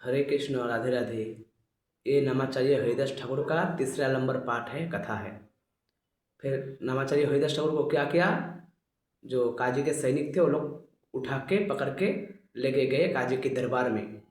हरे कृष्ण और राधे राधे। ये नमाचार्य हरिदास ठाकुर का तीसरा नंबर पाठ है, कथा है। फिर नमाचार्य हरिदास ठाकुर को क्या किया, जो काजी के सैनिक थे वो लोग उठा के पकड़ के लेके गए काजी के दरबार में।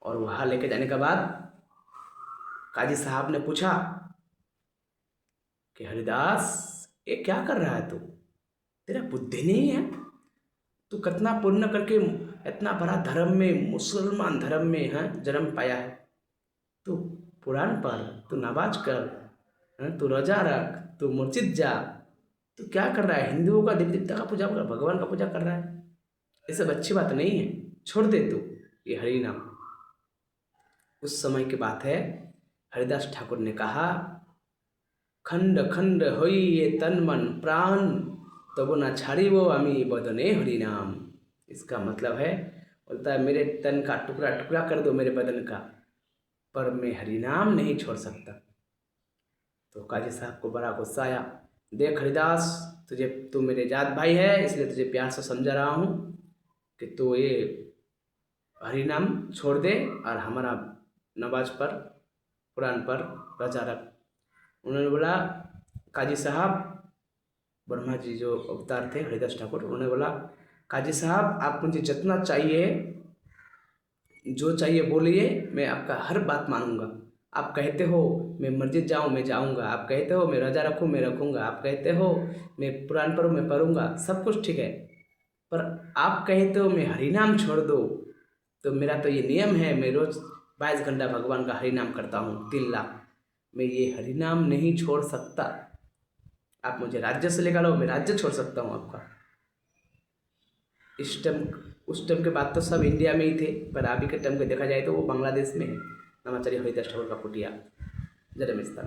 और वहाँ लेके जाने के बाद काजी साहब ने पूछा कि हरिदास, ये क्या कर रहा है तू? तेरा बुद्धि नहीं है? तू कितना पुण्य करके इतना बड़ा धर्म में, मुसलमान धर्म में है जन्म पाया है। तू कुरान पढ़, तू नमाज कर, तू रोजा रख, तू मस्जिद जा। तू क्या कर रहा है? हिंदुओं का देवी देवता का पूजा कर, भगवान का पूजा कर रहा है। ये सब अच्छी बात नहीं है, छोड़ दे तू ये हरि नाम। उस समय की बात है, हरिदास ठाकुर ने कहा, खंड खंड होई ये तन मन प्राण, तब ना छाड़ी वो अमी बदने हरि नाम। इसका मतलब है, बोलता है मेरे तन का टुकड़ा टुकड़ा कर दो मेरे बदन का, पर मैं हरि नाम नहीं छोड़ सकता। तो काजी साहब को बड़ा गुस्सा आया। देख हरिदास, तू मेरे जात भाई है, इसलिए तुझे प्यार से समझा रहा हूँ कि तू ये हरि नाम छोड़ दे और हमारा नमाज पर, कुरान पर रजा रख। उन्होंने बोला, काजी साहब, ब्रह्मा जी जो अवतार थे हरिदास ठाकुर, उन्होंने बोला, काजी साहब आप मुझे जितना चाहिए, जो चाहिए बोलिए, मैं आपका हर बात मानूंगा। आप कहते हो मैं मस्जिद जाऊं, मैं जाऊंगा। आप कहते हो मैं रोजा रखूं, मैं रखूंगा। आप कहते हो मैं कुरान पढूं, मैं पढ़ूंगा। सब कुछ ठीक है, पर आप कहते हो मैं हरि नाम छोड़ दो, तो मेरा तो ये नियम है, मैं रोज 22 घंटा भगवान का हरि नाम करता हूँ, 3 लाख। मैं ये हरि नाम नहीं छोड़ सकता। आप मुझे राज्य से निकालो, मैं राज्य छोड़ सकता हूँ आपका। इस टाइम, उस टाइम के बाद तो सब इंडिया में ही थे, पर अभी के टाइम को देखा जाए तो वो बांग्लादेश में है, नमाचार्य हरिदास ठाकुर का कुटिया, जन्म स्थान।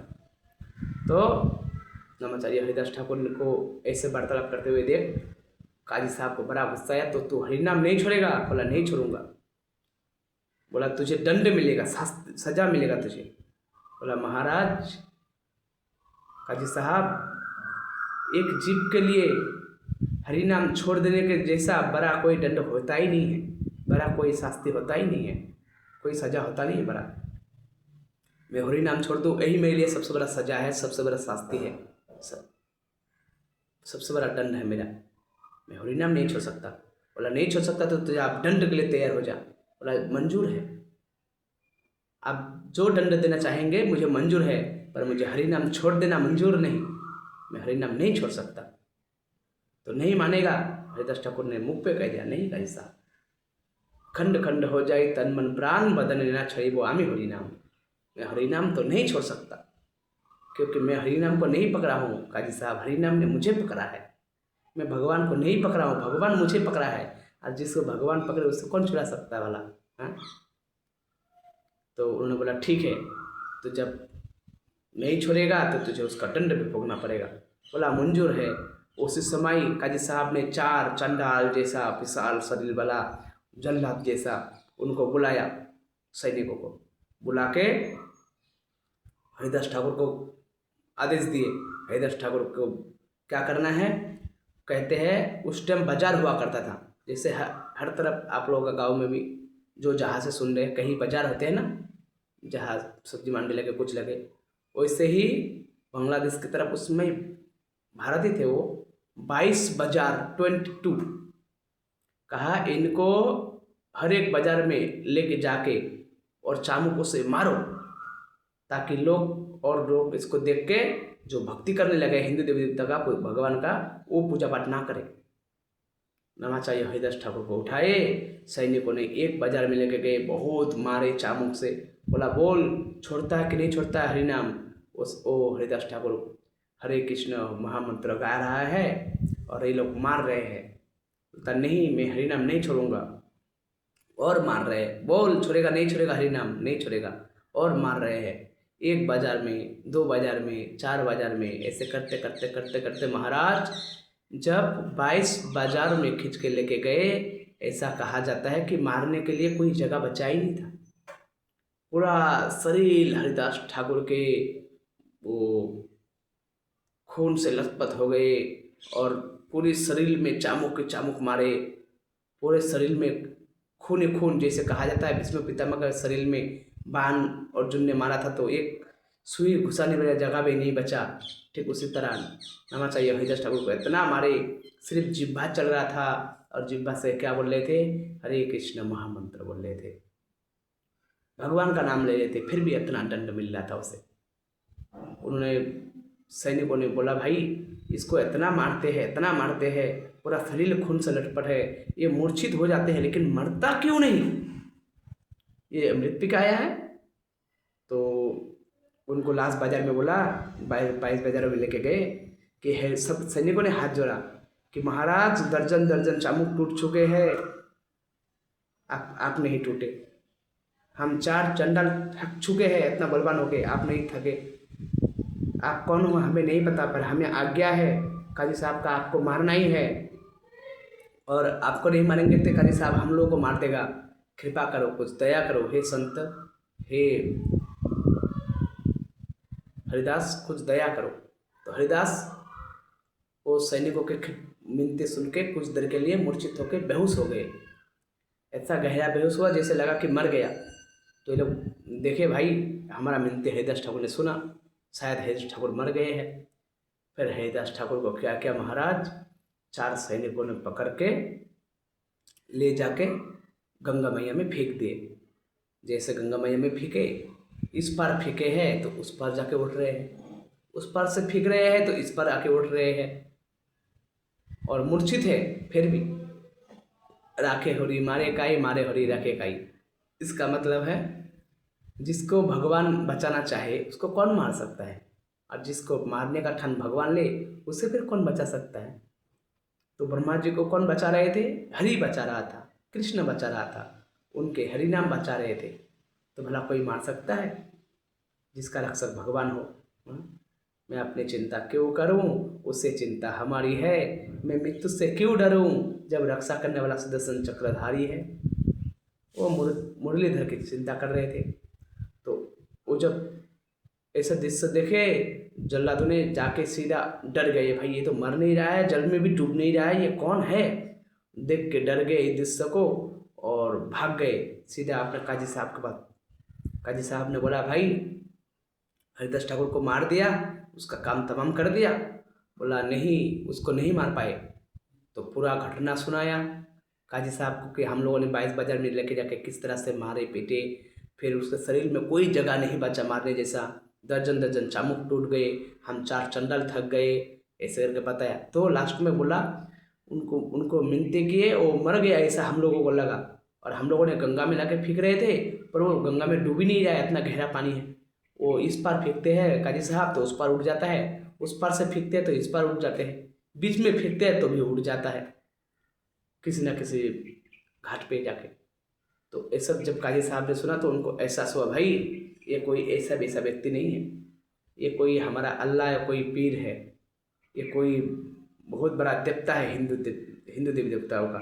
तो नमाचार्य हरिदास ठाकुर को ऐसे वार्तालाप करते हुए देख काजी साहब को बड़ा गुस्सा आया। तो तू हरिनाम नहीं छोड़ेगा? बोला नहीं छोड़ूंगा। बोला तुझे दंड मिलेगा, सजा मिलेगा तुझे। बोला महाराज, काजी साहब, एक जीव के लिए हरि नाम छोड़ देने के जैसा बड़ा कोई दंड होता ही नहीं है, बड़ा कोई शास्ति होता ही नहीं है, कोई सजा होता नहीं है बड़ा। मैं हरि नाम छोड़ दूँ, यही मेरे लिए सबसे बड़ा सजा है, सबसे बड़ा शास्ति है, सबसे बड़ा दंड है मेरा। मैं हरि नाम नहीं छोड़ सकता। बोला नहीं छोड़ सकता तो तुझे आप दंड के लिए तैयार हो जा। बोला मंजूर है, आप जो दंड देना चाहेंगे मुझे मंजूर है, पर मुझे हरि नाम छोड़ देना मंजूर नहीं। मैं हरि नाम नहीं छोड़ सकता। तो नहीं मानेगा। हरिदास ठाकुर ने मुख पे कह दिया, नहीं भाई साहब, खंड खंड हो जाए तन मन प्राण, बदन ना छड़ी वो आमी हरि नाम। मैं हरि नाम तो नहीं छोड़ सकता, क्योंकि मैं हरि नाम को नहीं पकड़ा हूँ। काजी साहब, हरि नाम ने मुझे पकड़ा है। मैं भगवान को नहीं पकड़ा हूँ, भगवान मुझे पकड़ा है। और जिसको भगवान पकड़े उसको कौन छुड़ा सकता है भला? हाँ। तो उन्होंने बोला ठीक है, तो जब नहीं छोड़ेगा तो तुझे उसका दंड भी भोगना पड़ेगा। बोला मंजूर है। उसी समय काजी साहब ने 4 चंडाल जैसा विशाल शरीर वाला जल्लाद जैसा उनको बुलाया, सैनिकों को बुला के हरिदास ठाकुर को आदेश दिए। हरिदास ठाकुर को क्या करना है, कहते हैं उस टाइम बाजार हुआ करता था, जैसे हर तरफ आप लोगों का गांव में भी जो जहाँ से सुन रहे हैं, कहीं बाजार होते हैं ना, जहाँ सब्जी मंडी लगे, कुछ लगे, वैसे ही बांग्लादेश की तरफ, उसमें भारतीय थे वो, 22 बाजार, 22 कहा इनको हर एक बाजार में लेके जाके और चामुकों से मारो, ताकि लोग इसको देख के जो भक्ति करने लगे हिंदू देवी देवता का, भगवान का, वो पूजा पाठ ना करें। नमाचार्य हरिदास ठाकुर को उठाए, सैनिकों ने एक बाजार में लेके गए, बहुत मारे चामुक से। बोला बोल, छोड़ता है कि नहीं छोड़ता है हरि नाम? ओ हरिदास ठाकुर हरे कृष्ण महामंत्र गा रहा है और ये लोग मार रहे हैं। बोलता नहीं, मैं हरि नाम नहीं छोड़ूंगा। और मार रहे हैं, बोल छोड़ेगा नहीं छोड़ेगा हरि नाम? नहीं छोड़ेगा। और मार रहे हैं, 1 बाजार में, 2 बाजार में, 4 बाजार में, ऐसे करते करते करते करते महाराज जब 22 बाजार में खींच के लेके गए, ऐसा कहा जाता है कि मारने के लिए कोई जगह बचा ही नहीं था। पूरा शरीर हरिदास ठाकुर के वो खून से लथपथ हो गए और पूरे शरीर में चामुक के चामुक मारे, पूरे शरीर में खून ही खून, जैसे कहा जाता है भीष्म पितामह के शरीर में बाण अर्जुन ने मारा था तो एक सुई घुसाने वाली जगह भी नहीं बचा, ठीक उसी तरह नमाचार्य हरिदास ठाकुर को इतना मारे, सिर्फ जिह्वा चल रहा था और जिह्वा से क्या बोल रहे थे, हरे कृष्ण महामंत्र बोल रहे थे, भगवान का नाम ले रहे थे, फिर भी इतना दंड मिल रहा था उसे। उन्होंने सैनिकों ने बोला भाई इसको इतना मारते हैं, पूरा शरीर खून से लटपट है, ये मूर्छित हो जाते हैं लेकिन मरता क्यों नहीं, ये मृत्यु का आया है। तो उनको लाश बाजार में बोला, 22 बाजारों में लेके गए कि है, सब सैनिकों ने हाथ जोड़ा कि महाराज दर्जन दर्जन चामुक टूट चुके हैं, आप नहीं टूटे, हम 4 चंडाल थक चुके हैं, इतना बलवान हो गए, आप नहीं थके, आप कौन हो हमें नहीं पता, पर हमें आज्ञा है काजी साहब का आपको मारना ही है, और आपको नहीं मारेंगे तो काजी साहब हम लोगों को मार देगा, कृपा करो, कुछ दया करो हे संत, हे हरिदास कुछ दया करो। तो हरिदास वो सैनिकों के मिनती सुन के कुछ देर के लिए मूर्छित होकर बेहोश हो गए, ऐसा गहरा बेहोश हुआ जैसे लगा कि मर गया। तो ये लोग देखे भाई हमारा मिनती हरिदास ठाकुर ने सुना, शायद हरिदास ठाकुर मर गए हैं। फिर हरिदास ठाकुर को क्या किया महाराज, 4 सैनिकों ने पकड़ के ले जाके गंगा मैया में फेंक दिए। जैसे गंगा मैया में फेंके, इस पार फेंके हैं तो उस पार जाके उठ रहे हैं, उस पार से फेंक रहे हैं तो इस पार आके उठ रहे हैं, और मूर्छित है फिर भी राखे हरि मारे काई, मारे हरि राखे काई। इसका मतलब है जिसको भगवान बचाना चाहे उसको कौन मार सकता है, और जिसको मारने का ठान भगवान ले उसे फिर कौन बचा सकता है। तो ब्रह्मा जी को कौन बचा रहे थे, हरि बचा रहा था, कृष्ण बचा रहा था, उनके हरि नाम बचा रहे थे। तो भला कोई मार सकता है जिसका रक्षक भगवान हो। मैं अपनी चिंता क्यों करूं, उससे चिंता हमारी है, मैं मृत्यु से क्यों डरूं जब रक्षा करने वाला सुदर्शन चक्रधारी है। वो मुरलीधर की चिंता कर रहे थे। तो वो जब ऐसा दृश्य देखे जल्लादों ने जाके सीधा डर गए, भाई ये तो मर नहीं रहा है, जल में भी डूब नहीं रहा है, ये कौन है। देख के डर गए इस दृश्य को और भाग गए सीधा अपने काजी साहब के पास। काजी साहब ने बोला भाई हरिदास ठाकुर को मार दिया, उसका काम तमाम कर दिया। बोला नहीं, उसको नहीं मार पाए। तो पूरा घटना सुनाया काजी साहब को कि हम लोगों ने 22 बाजार में लेके जाके किस तरह से मारे पीटे, फिर उसके शरीर में कोई जगह नहीं बचा मारने जैसा, दर्जन दर्जन चामुक टूट गए, हम 4 चंडाल थक गए, ऐसे करके बताया। तो लास्ट में बोला उनको मिनती किए, वो मर गया ऐसा हम लोगों को लगा, और हम लोगों ने गंगा में लाके फेंक रहे थे, पर वो गंगा में डूब ही नहीं रहा है, इतना गहरा पानी है। वो इस पार फेंकते हैं काजी साहब तो उस पार उड़ जाता है, उस पार से फेंकते हैं तो इस पार उड़ जाते हैं, बीच में फेंकते हैं तो भी उड़ जाता है किसी न किसी घाट पे जाके। तो ये सब जब काजी साहब ने सुना तो उनको एहसास हुआ भाई ये कोई ऐसा वैसा व्यक्ति नहीं है, ये कोई हमारा अल्लाह या कोई पीर है, ये कोई बहुत बड़ा देवता है हिंदू देवी देवताओं का,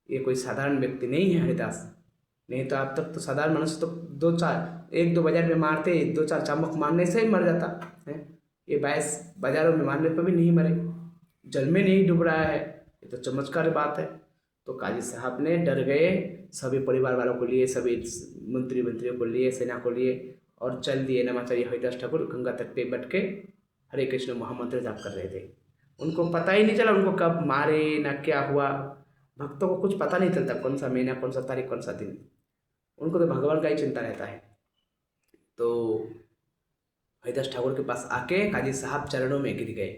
ये कोई साधारण व्यक्ति नहीं है हरिदास। नहीं तो अब तक तो साधारण मनुष्य तो 1-2 बाजार में मारते, 2-4 चामुक मारने से ही मर जाता है, ये 22 बाजारों में मारने पर भी नहीं मरे, जल में नहीं डूब रहा है, ये तो चमत्कार बात है। तो काजी साहब ने डर गए, सभी परिवार वालों को लिए, सभी मंत्रियों को लिए, सेना को लिए, और चल दिए। नमाचार्य हरिदास ठाकुर गंगा तट पे बैठ के हरे कृष्ण महामंत्र जाप कर रहे थे। उनको पता ही नहीं चला उनको कब मारे ना क्या हुआ। भक्तों को कुछ पता नहीं चलता कौन सा महीना, कौन सा तारीख, कौन सा दिन, उनको तो भगवान का ही चिंता रहता है। तो हरिदास ठाकुर के पास आके काजी साहब चरणों में गिर गए।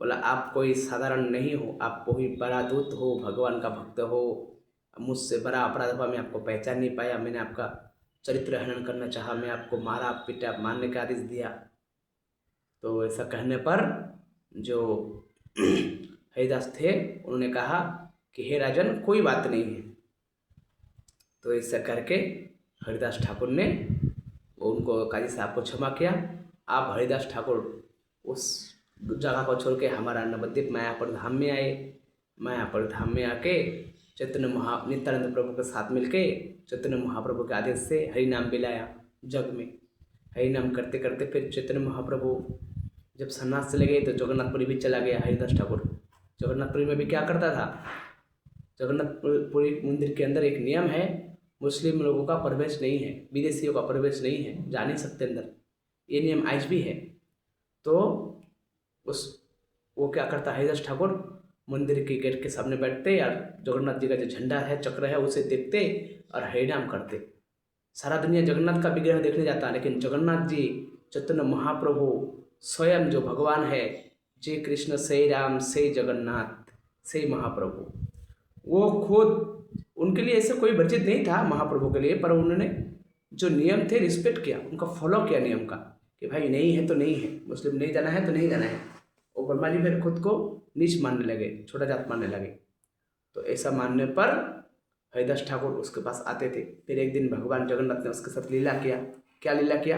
बोला आप कोई साधारण नहीं हो, आप कोई बड़ा दूत हो, भगवान का भक्त हो, मुझसे बड़ा अपराध हुआ, मैं आपको पहचान नहीं पाया, मैंने आपका चरित्र हनन करना चाहा, मैं आपको मारा पीटा, मारने का आदेश दिया। तो ऐसा कहने पर जो हरिदास थे उन्होंने कहा कि हे राजन कोई बात नहीं है। तो ऐसा करके हरिदास ठाकुर ने उनको काजी साहब को क्षमा किया। आप हरिदास ठाकुर उस जगह को छोड़ के हमारा नवद्वीप मायापुर धाम में आए। मायापुर धाम में आके नित्यानंद प्रभु के साथ मिलके चैतन्य महाप्रभु के आदेश से हरि नाम बिलाया जग में। हरि नाम करते करते फिर चैतन्य महाप्रभु जब सन्यास चले गए तो जगन्नाथपुरी भी चला गया हरिदास ठाकुर। जगन्नाथपुरी में भी क्या करता था, जगन्नाथपुरी मंदिर के अंदर एक नियम है, मुस्लिम लोगों का प्रवेश नहीं है, विदेशियों का प्रवेश नहीं है, जा नहीं सकते अंदर, ये नियम आज भी है। तो उस वो क्या करता है, हरिदास ठाकुर मंदिर के गेट के सामने बैठते और जगन्नाथ जी का जो झंडा है, चक्र है, उसे देखते और हरिनाम करते। सारा दुनिया जगन्नाथ का विग्रह देखने जाता है, लेकिन जगन्नाथ जी चैतन्य महाप्रभु स्वयं जो भगवान है, जय कृष्ण से राम से जगन्नाथ से महाप्रभु, वो खुद उनके लिए ऐसे कोई वर्जित नहीं था महाप्रभु के लिए, पर उन्होंने जो नियम थे रिस्पेक्ट किया, उनका फॉलो किया नियम का, कि भाई नहीं है तो नहीं है, मुस्लिम नहीं जाना है तो नहीं जाना है। वो ब्रह्मा जी फिर खुद को नीच मानने लगे, छोटा जात मानने लगे। तो ऐसा मानने पर हरिदास ठाकुर उसके पास आते थे। फिर एक दिन भगवान जगन्नाथ ने उसके साथ लीला किया। क्या लीला किया?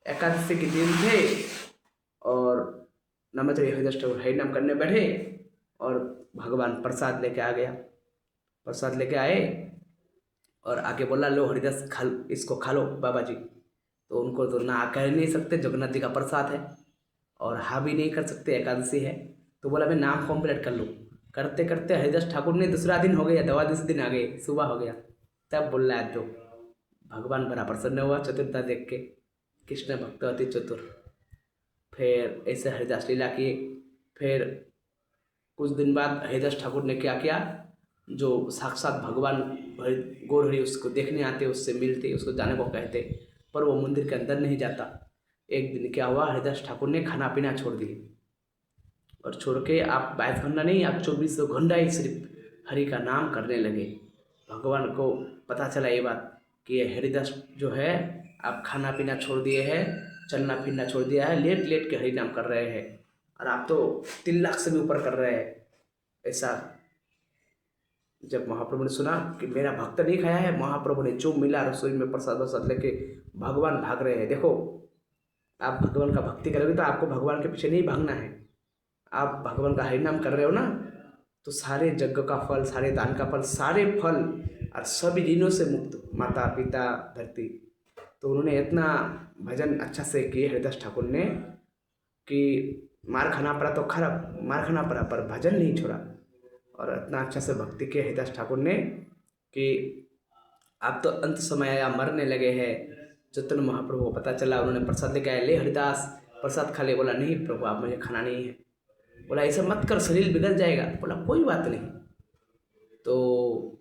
एकादशी के दिन थे और नमस्ते हरिदास ठाकुर हरिनाम करने बैठे और भगवान प्रसाद लेके आ गया। प्रसाद लेके आए और आके बोला, लो हरिदास खा, इसको खा लो बाबा जी। तो उनको तो ना कह नहीं सकते, जगन्नाथ जी का प्रसाद है, और हाँ भी नहीं कर सकते, एकादशी है। तो बोला मैं नाम कॉम्प्लीट कर लूँ। करते करते हरिदास ठाकुर ने दूसरा दिन हो गया, दवा दूसरे दिन आ गए, सुबह हो गया। तब बोल रहा है तो भगवान बड़ा प्रसन्न हुआ चतुरता देख के, कृष्ण भक्त अति चतुर। फिर ऐसे हरिदास लीला किए। फिर कुछ दिन बाद हरिदास ठाकुर ने क्या किया, जो साक्षात भगवान गौरहरि उसको देखने आते, उससे मिलते, उसको जाने को कहते, पर वो मंदिर के अंदर नहीं जाता। एक दिन क्या हुआ, हरिदास ठाकुर ने खाना पीना छोड़ दिए और छोड़ के आप 22 घंटा नहीं, आप 24 घंटा ही सिर्फ हरि का नाम करने लगे। भगवान को पता चला ये बात कि ये हरिदास जो है, आप खाना पीना छोड़ दिए हैं, चलना फिरना छोड़ दिया है, लेट लेट के हरि नाम कर रहे हैं, और आप तो 3 लाख से भी ऊपर कर रहे हैं। ऐसा जब महाप्रभु ने सुना कि मेरा भक्त नहीं खाया है, महाप्रभु ने जो मिला रसोई में प्रसाद वसाद लेके भगवान भाग रहे हैं। देखो, आप भगवान का भक्ति करोगे तो आपको भगवान के पीछे नहीं भागना है। आप भगवान का हरिनाम कर रहे हो ना, तो सारे यज्ञ का फल, सारे दान का फल, सारे फल और सभी ऋणों से मुक्त, माता पिता धरती। तो उन्होंने इतना भजन अच्छा से किए हरिदास ठाकुर ने कि मार खाना पड़ा तो खराब, मार खाना पड़ा पर भजन नहीं छोड़ा। और इतना अच्छा से भक्ति किया हरिदास ठाकुर ने कि आप तो अंत समय आया, मरने लगे हैं। चैतन्य महाप्रभु को पता चला, उन्होंने प्रसाद लेके आए, ले हरिदास प्रसाद खा ले। बोला नहीं प्रभु, आप मुझे खाना नहीं है। बोला ऐसा मत कर, शरीर बिगड़ जाएगा। बोला कोई बात नहीं। तो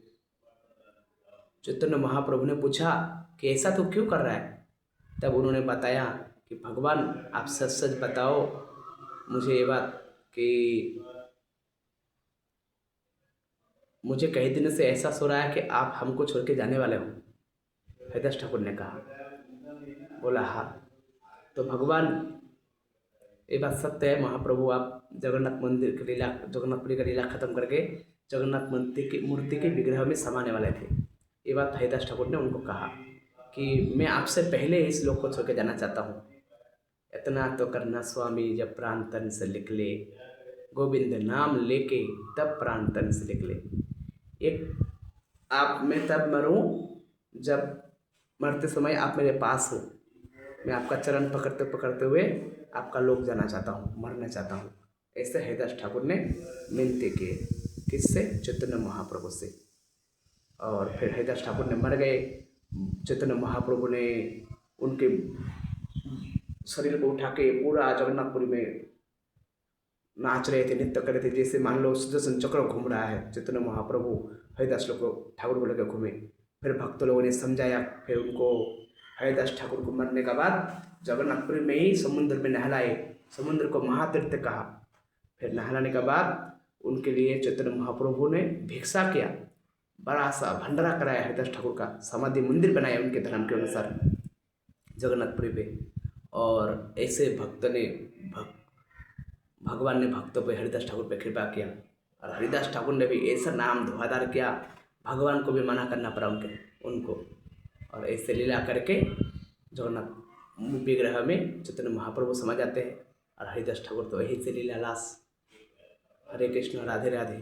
चैतन्य महाप्रभु ने पूछा कि ऐसा तो क्यों कर रहा है? तब उन्होंने बताया कि भगवान आप सच सच बताओ मुझे ये बात कि मुझे कई दिनों से एहसास हो रहा है कि आप हमको छोड़ के जाने वाले हो। हरिदास ठाकुर ने कहा। बोला हाँ। तो भगवान, ये बात सत्य है, महाप्रभु आप जगन्नाथ मंदिर की लीला, जगन्नाथपुरी का लीला खत्म करके जगन्नाथ मूर्ति के विग्रह में समाने वाले थे। ये बात हरिदास ठाकुर ने उनको कहा कि मैं आपसे पहले इस लोक को छोड़ के जाना चाहता हूँ। इतना तो करना स्वामी, जब प्राण तन से निकले, गोविंद नाम लेके तब प्राण तन से निकले। एक आप, मैं तब मरूं जब मरते समय आप मेरे पास हो। मैं आपका चरण पकड़ते पकड़ते हुए आपका लोक जाना चाहता हूँ, मरना चाहता हूँ। ऐसे हरिदास ठाकुर ने विनती की। किससे? चैतन्य महाप्रभु से। और फिर हरिदास ठाकुर ने मर गए। चैतन्य महाप्रभु ने उनके शरीर को उठा के पूरा जगन्नाथपुरी में नाच रहे थे, नृत्य कर रहे थे, जैसे मान लो सुदर्शन चक्र घूम रहा है। चैतन्य महाप्रभु हरिदास लोग को, ठाकुर को लेकर घूमे। फिर भक्त लोगों ने समझाया। फिर उनको हरिदास ठाकुर को मरने के बाद जगन्नाथपुरी में ही समुद्र में नहलाए, समुद्र को महातीर्थ कहा। फिर नहलाने के बाद उनके लिए चैतन्य महाप्रभु ने भिक्षा किया, बड़ा सा भंडारा कराया, हरिदास ठाकुर का समाधि मंदिर बनाया उनके धर्म के अनुसार जगन्नाथपुरी पे। और ऐसे भगवान ने भक्तों पे, हरिदास ठाकुर पे कृपा किया। और हरिदास ठाकुर ने भी ऐसा नाम धुआंधार किया, भगवान को भी मना करना पड़ा उनको। और ऐसे लीला करके जगन्नाथ विग्रह में चैतन्य महाप्रभु समा जाते हैं। और हरिदास ठाकुर तो यही से लीला लाश। हरे कृष्ण, राधे राधे।